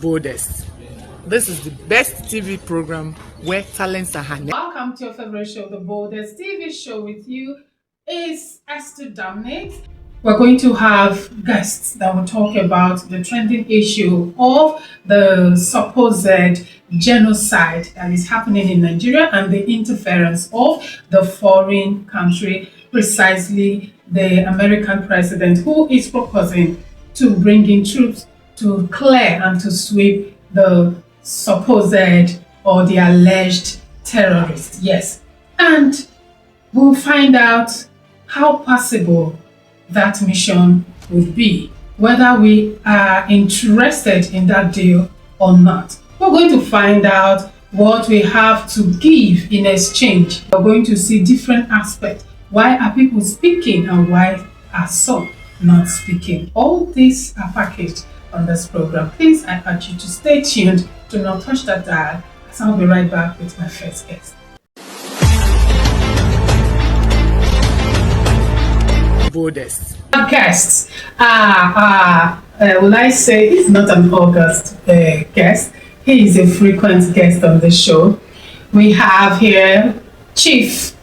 boldest. This is the best TV program where talents are harnessed. Welcome to your favorite show, The Boldest TV Show. With you is Esther Dominic. We're going to have guests that will talk about the trending issue of the supposed genocide that is happening in Nigeria and the interference of the foreign country, precisely the American president, who is proposing to bring in troops to clear and to sweep the supposed or the alleged terrorists. Yes. And we'll find out how possible that mission would be, whether we are interested in that deal or not. We're going to find out what we have to give in exchange. We're going to see different aspects. Why are people speaking and why are some not speaking? All these are packaged on this program. Please, I urge you to stay tuned. Do not touch that dial, as I'll be right back with my first guest. Boldest. Our guests will I say it's not an August guest. He is a frequent guest on the show. We have here Chief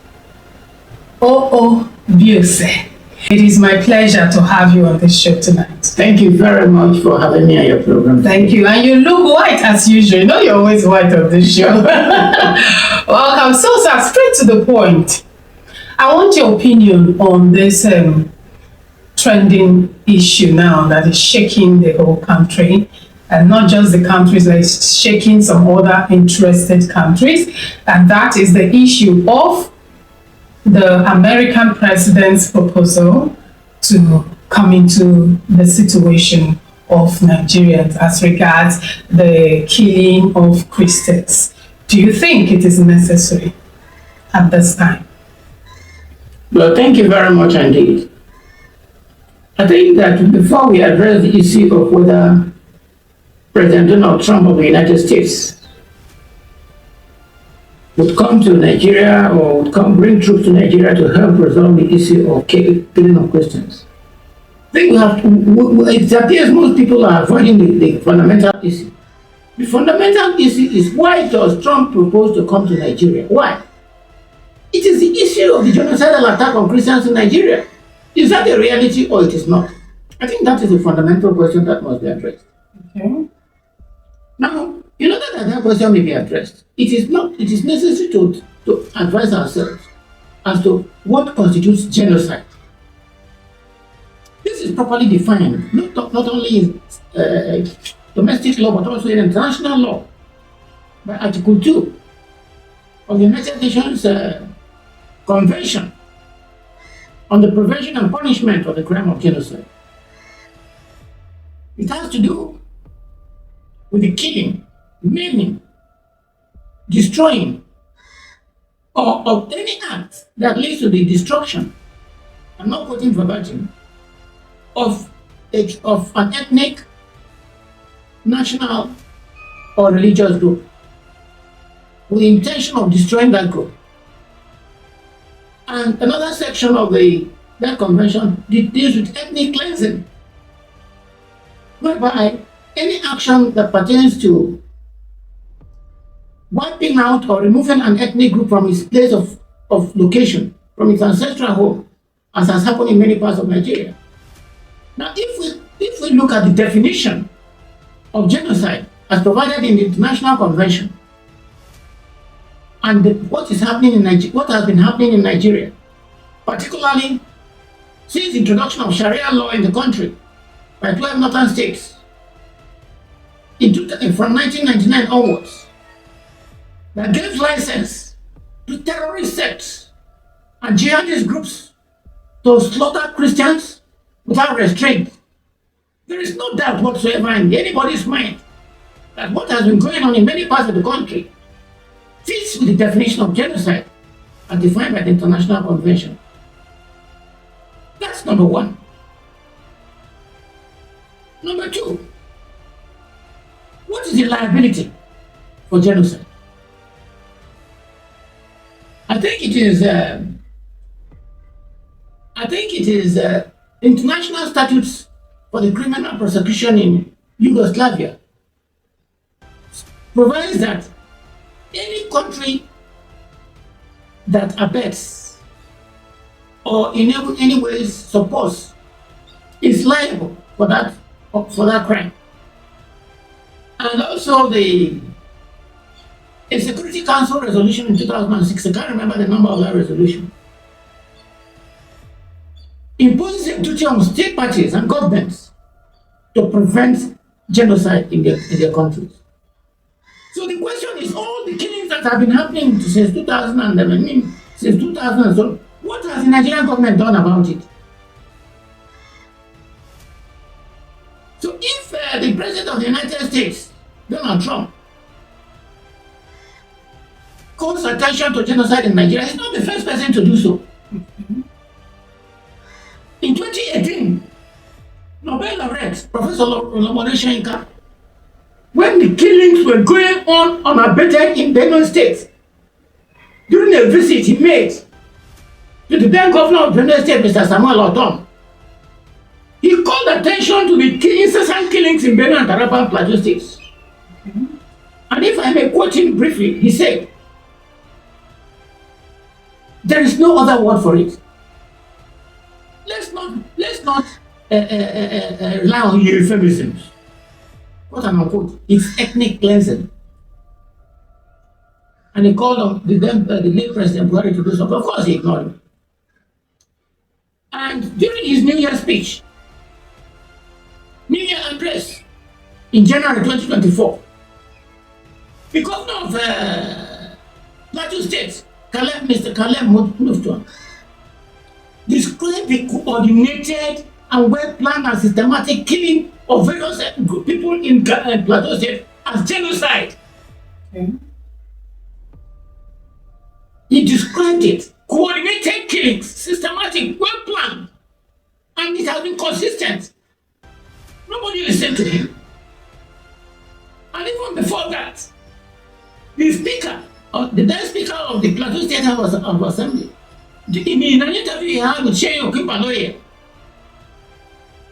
O.O. Biose. It is my pleasure to have you on the show tonight. Thank you very much for having me on your program. Thank you. And you look white as usual. You know you're always white on the show. Welcome. So, sir, straight to the point. I want your opinion on this trending issue now that is shaking the whole country, and not just the countries, like shaking some other interested countries, and that is the issue of the American president's proposal to come into the situation of Nigerians as regards the killing of Christians. Do you think it is necessary at this time? Well, thank you very much indeed. I think that before we address the issue of whether President Donald Trump of the United States would come to Nigeria or would come bring troops to Nigeria to help resolve the issue of killing of Christians, I think it appears most people are avoiding the fundamental issue. The fundamental issue is, why does Trump propose to come to Nigeria? Why? It is the issue of the genocidal attack on Christians in Nigeria. Is that a reality or it is not? I think that is a fundamental question that must be addressed. Okay. Now, in order that that question may be addressed, it is necessary to advise ourselves as to what constitutes genocide. This is properly defined, not only in domestic law, but also in international law, by Article 2 of the United Nations Convention on the Prevention and Punishment of the Crime of Genocide. It has to do with the killing, maiming, destroying, or of any act that leads to the destruction, I'm not quoting verbatim, of an ethnic, national, or religious group, with the intention of destroying that group. And another section of that convention deals with ethnic cleansing, whereby any action that pertains to wiping out or removing an ethnic group from its place of location, from its ancestral home, as has happened in many parts of Nigeria. Now, if we look at the definition of genocide as provided in the International Convention, and what has been happening in Nigeria, particularly since the introduction of Sharia law in the country by 12 northern states from 1999 onwards, that gives license to terrorist sects and jihadist groups to slaughter Christians without restraint. There is no doubt whatsoever in anybody's mind that what has been going on in many parts of the country fits with the definition of genocide as defined by the International Convention. That's number one. Number two, what is the liability for genocide? I think it is international statutes for the criminal prosecution in Yugoslavia provides that any country that abets or in any way supports is liable for that crime. And also a Security Council resolution in 2006, I can't remember the number of that resolution, imposes a duty on state parties and governments to prevent genocide in their countries. So the question is, all the killings that have been happening since 2011, since 2000 and so, what has the Nigerian government done about it? So if the President of the United States, Donald Trump, calls attention to genocide in Nigeria, he's not the first person to do so. In 2018, Nobel laureate Professor Olomode, when the killings were going on unabated in Benue State, during a visit he made to the then governor of Benue State, Mr. Samuel Otom, he called attention to the incessant killings in Benue and Taraba and Plateau States. And if I may quote him briefly, he said, there is no other word for it. Let's not rely on euphemisms. What am I quote? It's ethnic cleansing. And he called on the late President Buhari to do something. Of course, he ignored him. And during his New Year speech, New Year address in January 2024, the governor of Plateau State, Mr. Caleb Mutfwang, described the coordinated and well-planned and systematic killing of various people in Plateau State as genocide. Okay. He described it, coordinated killings, systematic, well-planned, and it has been consistent. Nobody listened to him. And even before that, the speaker, the then speaker of the Plateau State House of Assembly, in an interview he had with Sheyi Okinbaloye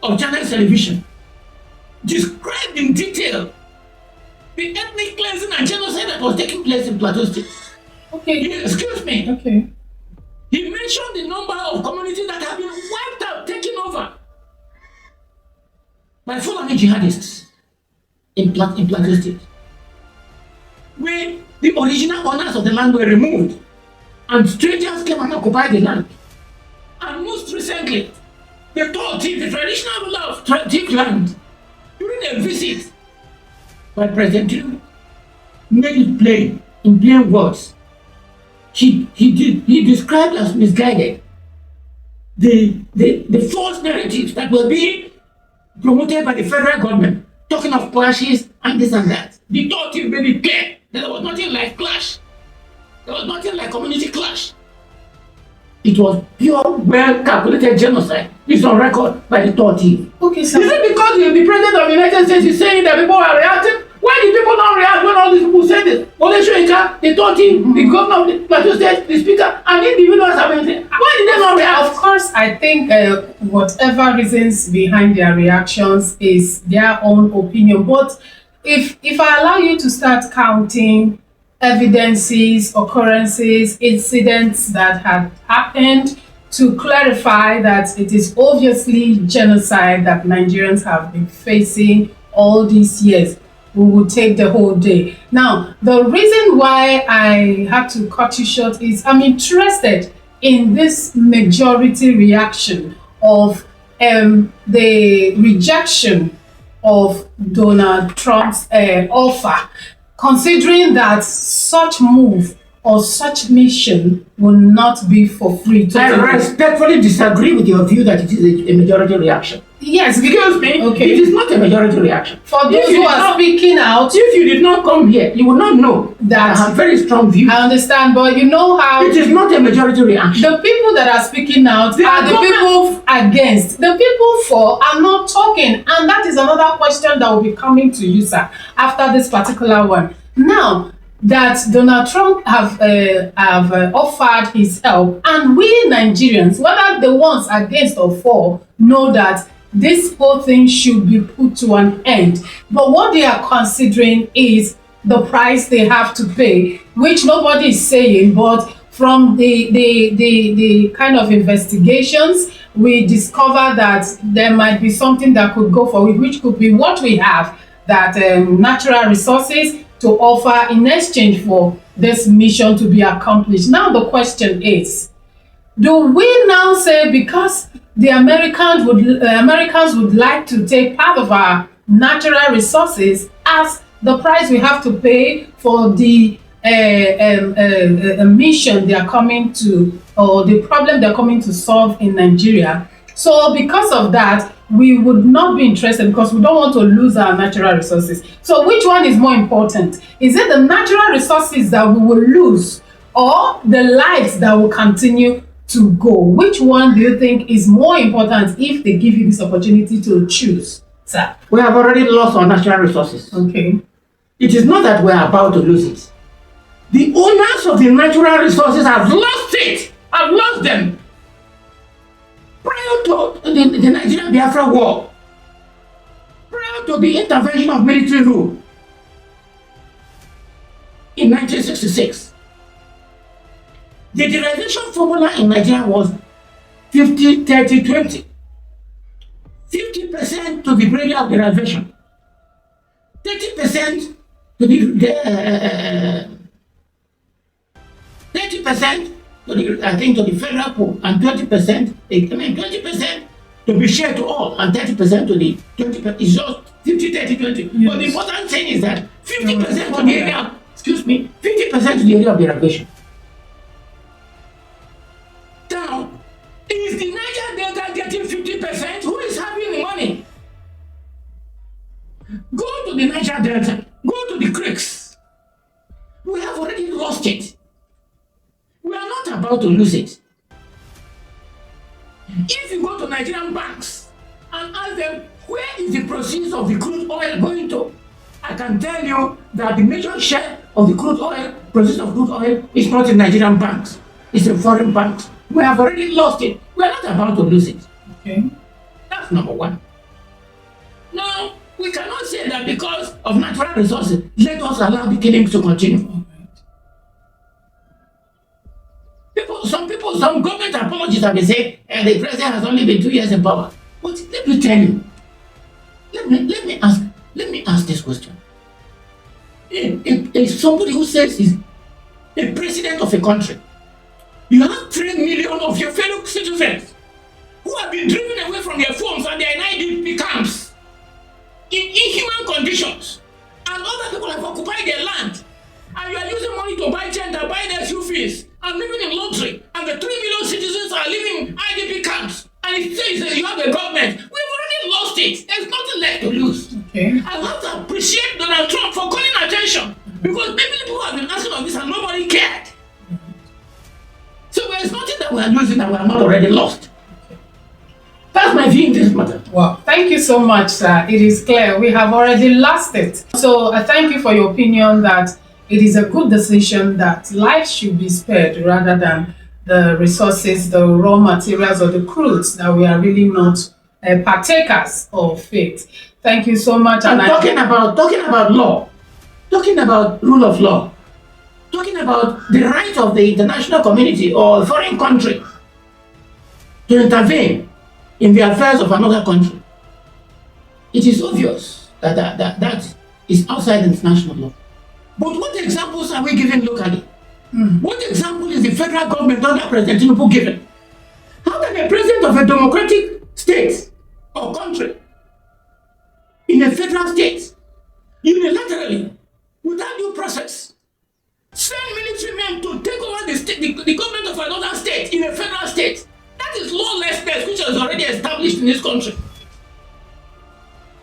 of Channel Television, described in detail the ethnic cleansing and genocide that was taking place in Plateau State. Okay. Excuse me. Okay. He mentioned the number of communities that have been wiped out, taken over by Fulani jihadists in Plateau State, where the original owners of the land were removed and strangers came and occupied the land. And most recently, the traditional ruler of thief land, during a visit by President Tinubu, made it plain, in plain words. He described as misguided the false narratives that were being promoted by the federal government, talking of clashes and this and that. The authority made it clear that there was nothing like clash. There was nothing like community clash. It was pure, well-calculated genocide. It's on record by the authority. Okay, sir. Is it because the President of the United States is saying that people are reacting? Why did people not react when all these people said this? Oleshoyinka, the authority, the governor of the Plateau State, the speaker, and individuals have been saying, why did they not react? Of course, I think whatever reasons behind their reactions is their own opinion. But if I allow you to start counting evidences, occurrences, incidents that had happened to clarify that it is obviously genocide that Nigerians have been facing all these years, we will take the whole day. Now, the reason why I had to cut you short is I'm interested in this majority reaction of the rejection of Donald Trump's offer, considering that such move or such mission will not be for free. I respectfully disagree with your view that it is a majority reaction. Yes, Excuse me, okay. It is not a majority reaction. For those who are speaking out, if you did not come here, you would not know that I have very strong views. I understand, but you know how it is not a majority reaction. the people that are speaking out are the people against. The people for are not talking, and that is another question that will be coming to you, sir, after this particular one. Now that Donald Trump have offered his help, and we Nigerians, whether the ones against or for, know that this whole thing should be put to an end. But what they are considering is the price they have to pay, which nobody is saying, but from the kind of investigations, we discover that there might be something that could go for it, which could be what we have, that natural resources to offer in exchange for this mission to be accomplished. Now the question is, do we now say because the Americans would like to take part of our natural resources as the price we have to pay for the mission they are coming to, or the problem they're coming to solve in Nigeria? So because of that, we would not be interested because we don't want to lose our natural resources. So which one is more important? Is it the natural resources that we will lose, or the lives that will continue to go? Which one do you think is more important if they give you this opportunity to choose, sir? We have already lost our natural resources. Okay. It is not that we are about to lose it. The owners of the natural resources have lost it, have lost them. Prior to the Nigerian Biafra War, prior to the intervention of military rule in 1966, the derivation formula in Nigeria was 50, 30, 20. 50% to the burial derivation, 30% to the 30% to the, I think, to the federal pool, and 20%, 20% to be shared to all, and 30% to the 20%. It's just 50, 30, 20. Yes. But the important thing is that 50% to the area, 50% to the area of derivation. Now, is the Niger Delta getting 50%? Who is having the money? Go to the Niger Delta, go to the creeks. We have already lost it. We are not about to lose it. If you go to Nigerian banks and ask them, where is the proceeds of the crude oil going to? I can tell you that the major share of the crude oil, proceeds of crude oil, is not in Nigerian banks. It's in foreign banks. We have already lost it. We are not about to lose it. Okay. That's number one. Now, we cannot say that because of natural resources, let us allow the killings to continue. Some government apologists have been saying, and the president has only been 2 years in power. But let me tell you, let me ask this question. If somebody who says he's a president of a country, you have 3 million of your fellow citizens who have been driven away from their homes and they are in IDP camps in inhuman conditions, and other people have occupied their land, and you are using money to buy tent and buy their fees and living in luxury, and the 3 million citizens are living in IDP camps, and it says that you have a government. We've already lost it. There's nothing left to lose. Okay. I have to appreciate Donald Trump for calling attention, because many people have been asking of this and nobody cared. So there's nothing that we are losing that we are not already lost. That's my view in this matter. Well, thank you so much, sir. It is clear we have already lost it. So I thank you for your opinion that it is a good decision that life should be spared rather than the resources, the raw materials, or the crudes that we are really not partakers of it. Thank you so much. And talking about law, talking about rule of law, talking about the right of the international community or a foreign country to intervene in the affairs of another country. It is obvious that that is outside international law. But what examples are we given locally? What example is the federal government under President Tinubu given? How can a president of a democratic state or country in a federal state unilaterally, without due process, send military men to take over the government of another state in a federal state? That is lawlessness, which is already established in this country.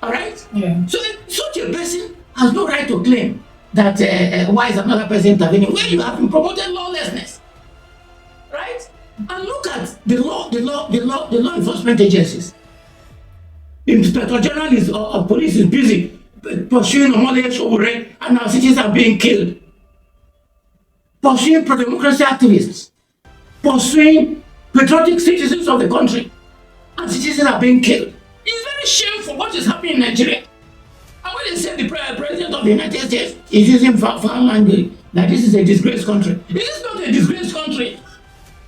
All right? Yeah. So such a person has no right to claim that why is another person intervening where you have been promoted lawlessness, right? And look at the law enforcement agencies. The Inspector General of Police is busy pursuing Omole Showore, and our citizens are being killed. Pursuing pro-democracy activists, pursuing patriotic citizens of the country, and citizens are being killed. It's very shameful what is happening in Nigeria. And when they say the president of the United States is using foul language, that this is a disgraced country. This is not a disgraced country.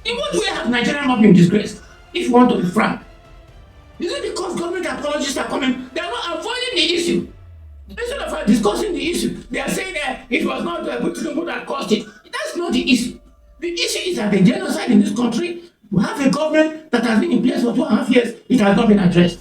In what way has Nigeria not been disgraced? If you want to be frank. Is it because government apologists are coming? They are not avoiding the issue. Instead of discussing the issue, they are saying that it was not Tinubu that caused it. That's not the issue. The issue is that the genocide in this country, we have a government that has been in place for 2.5 years. It has not been addressed.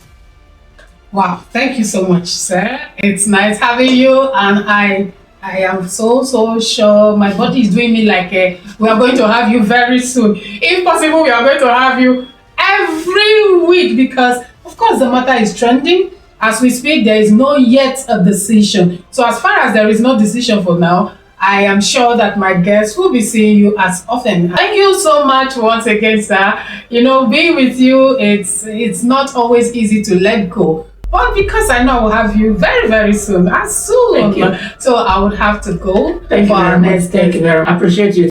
Wow, thank you so much, sir. It's nice having you, and I am so sure my body is doing me like we are going to have you very soon. If possible, we are going to have you every week because, of course, the matter is trending. As we speak, there is no yet a decision. So as far as there is no decision for now, I am sure that my guests will be seeing you as often. Thank you so much once again, sir. You know, being with you, it's not always easy to let go. But because I know I will have you very, very soon, as soon. Thank you. So I would have to go. Thank you very much. Thank you very much. I appreciate you.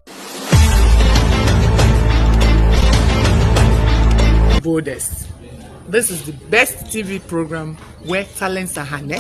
Boldest. This is the best TV program where talents are harnessed